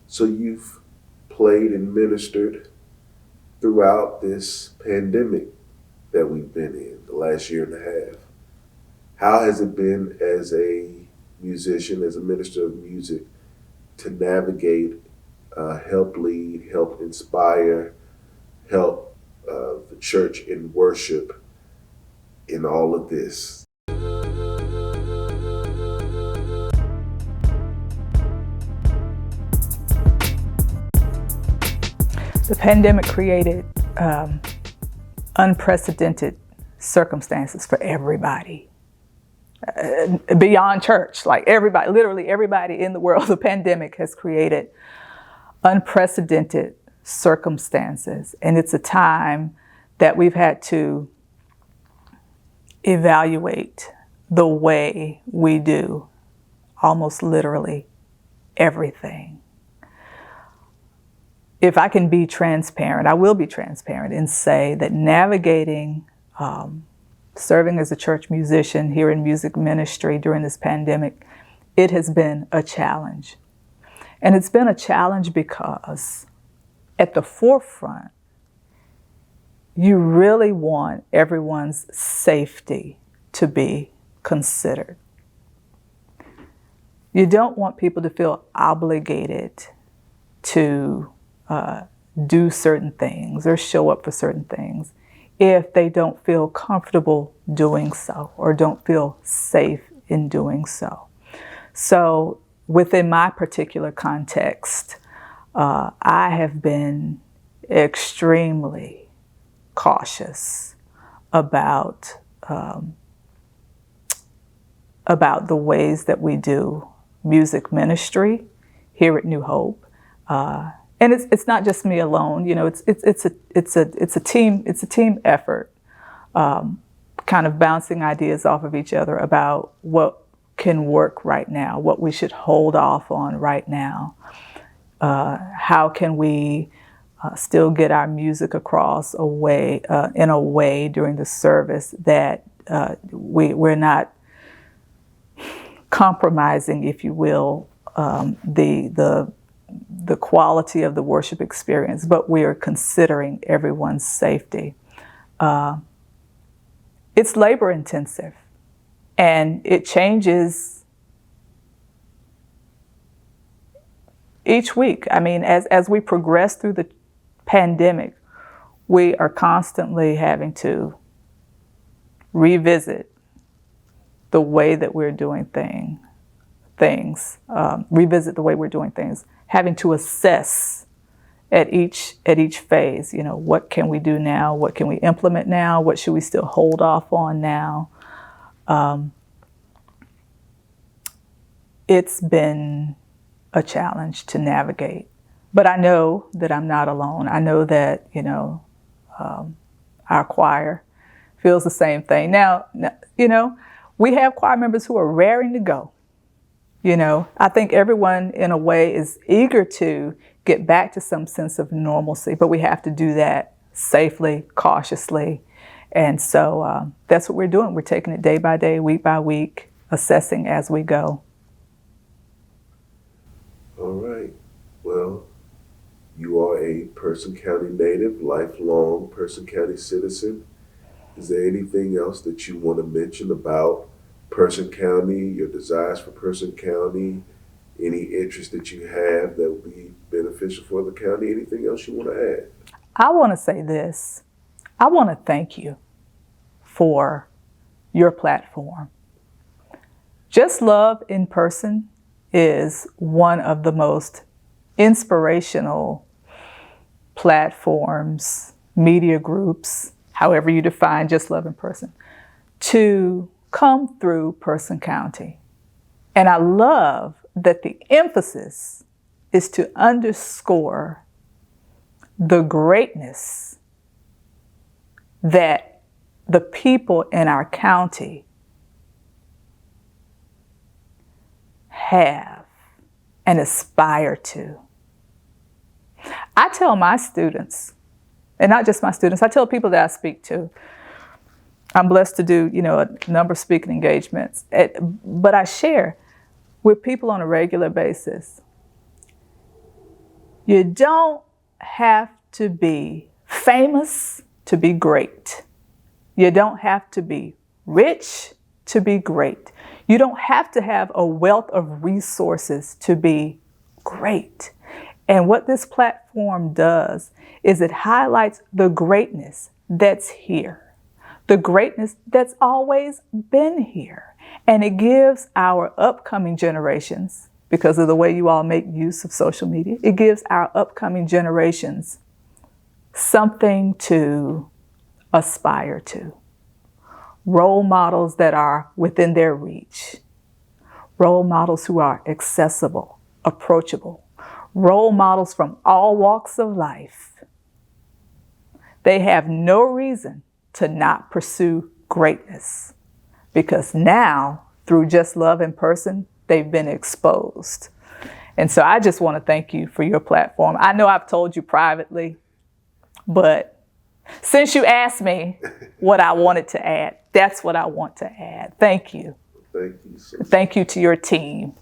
So you've played and ministered throughout this pandemic that we've been in the last year and a half. How has it been as a musician, as a minister of music, to navigate, help lead, help inspire, help the church in worship in all of this? The pandemic created unprecedented circumstances for everybody. Beyond church, like everybody, literally everybody in the world, the pandemic has created unprecedented circumstances. And it's a time that we've had to evaluate the way we do almost literally everything. If I can be transparent, I will be transparent and say that navigating serving as a church musician here in music ministry during this pandemic, it has been a challenge. And it's been a challenge because at the forefront, you really want everyone's safety to be considered. You don't want people to feel obligated to do certain things or show up for certain things if they don't feel comfortable doing so or don't feel safe in doing so. So within my particular context, I have been extremely cautious about the ways that we do music ministry here at New Hope. And it's not just me alone. You know, it's a team effort, kind of bouncing ideas off of each other about what can work right now, what we should hold off on right now. How can we still get our music across in a way during the service that we're not compromising, if you will, the quality of the worship experience, but we are considering everyone's safety. It's labor intensive, and it changes each week. I mean, as we progress through the pandemic, we are constantly having to revisit the way that we're doing revisit the way we're doing things, having to assess at each phase, you know, what can we do now? What can we implement now? What should we still hold off on now? It's been a challenge to navigate, but I know that I'm not alone. I know that, you know, our choir feels the same thing. Now, you know, we have choir members who are raring to go. You know, I think everyone in a way is eager to get back to some sense of normalcy, but we have to do that safely, cautiously. And so that's what we're doing. We're taking it day by day, week by week, assessing as we go. All right. Well, you are a Person County native, lifelong Person County citizen. Is there anything else that you want to mention about Person County, your desires for Person County, any interest that you have that would be beneficial for the county? Anything else you want to add? I want to say this. I want to thank you for your platform. Just Love in Person is one of the most inspirational platforms, media groups, however you define Just Love in Person, to come through Person County. And I love that the emphasis is to underscore the greatness that the people in our county have and aspire to. I tell my students, and not just my students, I tell people that I speak to. I'm blessed to do, you know, a number of speaking engagements, but I share with people on a regular basis. You don't have to be famous to be great. You don't have to be rich to be great. You don't have to have a wealth of resources to be great. And what this platform does is it highlights the greatness that's here, the greatness that's always been here. And it gives our upcoming generations, because of the way you all make use of social media, it gives our upcoming generations something to aspire to. Role models that are within their reach. Role models who are accessible, approachable. Role models from all walks of life. They have no reason to not pursue greatness, because now, through Just Love in Person, they've been exposed. And so I just want to thank you for your platform. I know I've told you privately, but since you asked me what I wanted to add, that's what I want to add. Thank you. Thank you so much. Thank you to your team.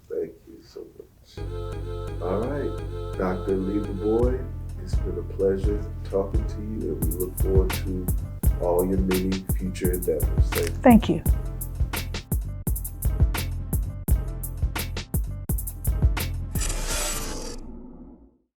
Thank you so much. All right, Dr. Libra Boy, it's been a pleasure talking to you, and we look forward to all your many future endeavors. Thank you.